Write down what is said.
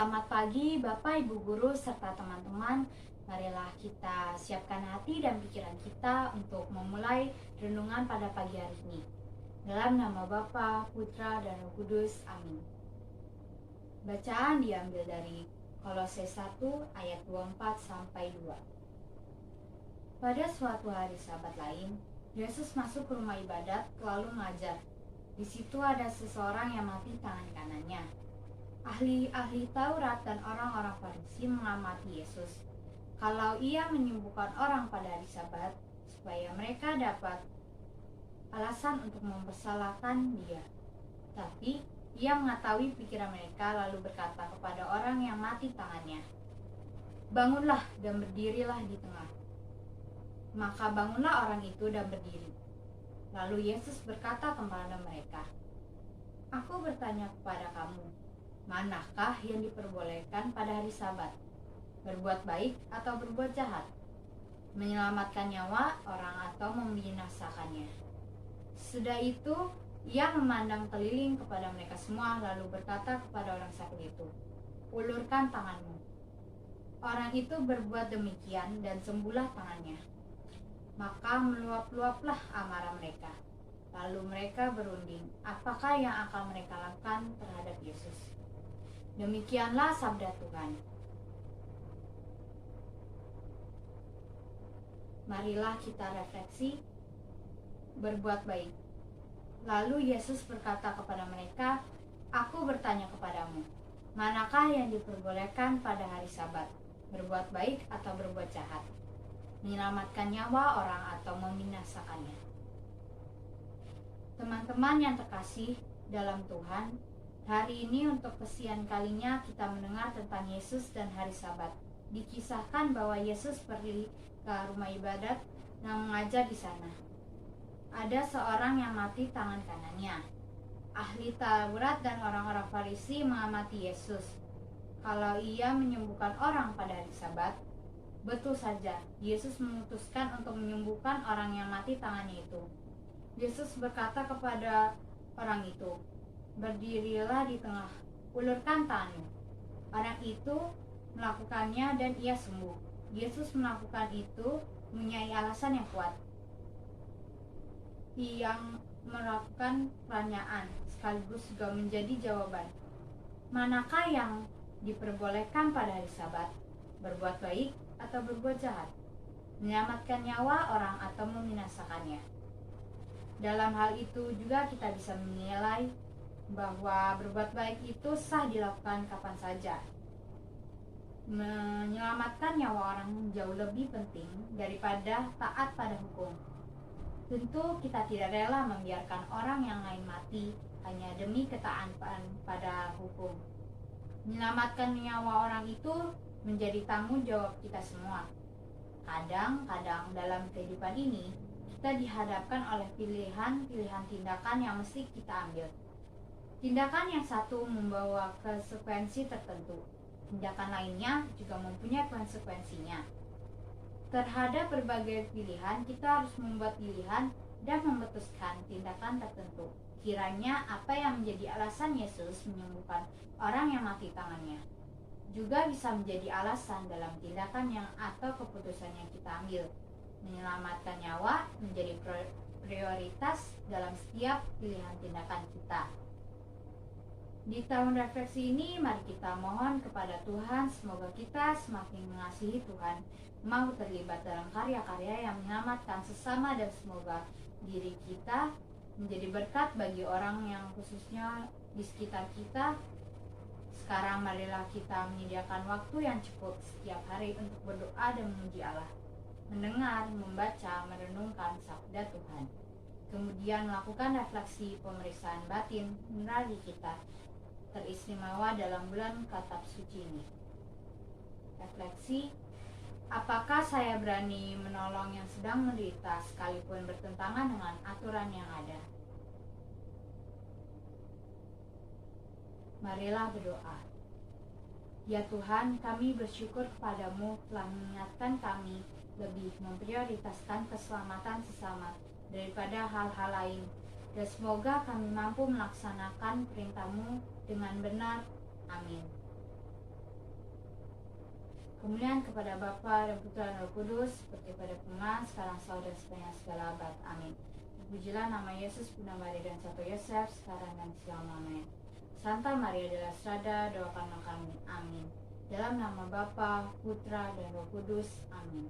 Selamat pagi Bapak, Ibu Guru, serta teman-teman. Marilah kita siapkan hati dan pikiran kita untuk memulai renungan pada pagi hari ini. Dalam nama Bapa, Putra, dan Roh Kudus. Amin. Bacaan diambil dari Kolose 1 ayat 24-2. Pada suatu hari Sabat lain, Yesus masuk ke rumah ibadat lalu mengajar. Di situ ada seseorang yang mati tangan kanannya. Ahli-ahli Taurat dan orang-orang Farisi mengamati Yesus. Kalau ia menyembuhkan orang pada hari Sabat, supaya mereka dapat alasan untuk mempersalahkan dia. Tapi ia mengetahui pikiran mereka lalu berkata kepada orang yang mati tangannya, "Bangunlah dan berdirilah di tengah." Maka bangunlah orang itu dan berdiri. Lalu Yesus berkata kepada mereka, "Aku bertanya kepada kamu, manakah yang diperbolehkan pada hari Sabat? Berbuat baik atau berbuat jahat? Menyelamatkan nyawa orang atau membinasakannya?" Sudah itu, ia memandang keliling kepada mereka semua lalu berkata kepada orang sakit itu, "Ulurkan tanganmu." Orang itu berbuat demikian dan sembuhlah tangannya. Maka meluap-luaplah amarah mereka. Lalu mereka berunding, apakah yang akan mereka lakukan terhadap Yesus. Demikianlah sabda Tuhan. Marilah kita refleksi, berbuat baik. Lalu Yesus berkata kepada mereka, "Aku bertanya kepadamu, manakah yang diperbolehkan pada hari Sabat? Berbuat baik atau berbuat jahat? Menyelamatkan nyawa orang atau membinasakannya?" Teman-teman yang terkasih dalam Tuhan, hari ini untuk kesekian kalinya kita mendengar tentang Yesus dan hari Sabat. Dikisahkan bahwa Yesus pergi ke rumah ibadat dan mengajar di sana. Ada seorang yang mati tangan kanannya. Ahli Taurat dan orang-orang Farisi mengamati Yesus. Kalau ia menyembuhkan orang pada hari Sabat, betul saja, Yesus memutuskan untuk menyembuhkan orang yang mati tangannya itu. Yesus berkata kepada orang itu, "Berdirilah di tengah, ulurkan tanganmu." Orang itu melakukannya dan ia sembuh. Yesus melakukan itu mempunyai alasan yang kuat. Yang melakukan pertanyaan sekaligus juga menjadi jawaban. Manakah yang diperbolehkan pada hari Sabat? Berbuat baik atau berbuat jahat? Menyelamatkan nyawa orang atau membinasakannya? Dalam hal itu juga kita bisa menilai bahwa berbuat baik itu sah dilakukan kapan saja. Menyelamatkan nyawa orang jauh lebih penting daripada taat pada hukum. Tentu kita tidak rela membiarkan orang yang lain mati hanya demi ketaatan pada hukum. Menyelamatkan nyawa orang itu menjadi tanggung jawab kita semua. Kadang-kadang dalam kehidupan ini, kita dihadapkan oleh pilihan-pilihan tindakan yang mesti kita ambil. Tindakan yang satu membawa konsekuensi tertentu. Tindakan lainnya juga mempunyai konsekuensinya. Terhadap berbagai pilihan, kita harus membuat pilihan dan memutuskan tindakan tertentu. Kiranya apa yang menjadi alasan Yesus menyembuhkan orang yang mati tangannya juga bisa menjadi alasan dalam tindakan yang atau keputusan yang kita ambil. Menyelamatkan nyawa menjadi prioritas dalam setiap pilihan tindakan kita. Di tahun refleksi ini, mari kita mohon kepada Tuhan semoga kita semakin mengasihi Tuhan, mau terlibat dalam karya-karya yang menyelamatkan sesama, dan semoga diri kita menjadi berkat bagi orang yang khususnya di sekitar kita. Sekarang marilah kita menyediakan waktu yang cukup setiap hari untuk berdoa dan memuji Allah, mendengar, membaca, merenungkan sabda Tuhan. Kemudian melakukan refleksi pemeriksaan batin nurani kita teristimewa dalam bulan Katab Suci ini. Refleksi, apakah saya berani menolong yang sedang menderita sekalipun bertentangan dengan aturan yang ada? Marilah berdoa. Ya Tuhan, kami bersyukur kepadamu telah mengingatkan kami lebih memprioritaskan keselamatan sesama daripada hal-hal lain. Dan semoga kami mampu melaksanakan perintah-Mu dengan benar. Amin. Kemuliaan kepada Bapa dan Putra dan Roh Kudus, seperti pada permulaan, sekarang, selalu, dan sepanjang segala abad. Amin. Terpujilah nama Yesus, Bunda Maria dan Santo Yosef, sekarang dan selama-lamanya. Santa Maria de la Strada, doakanlah kami. Amin. Dalam nama Bapa, Putra, dan Roh Kudus. Amin.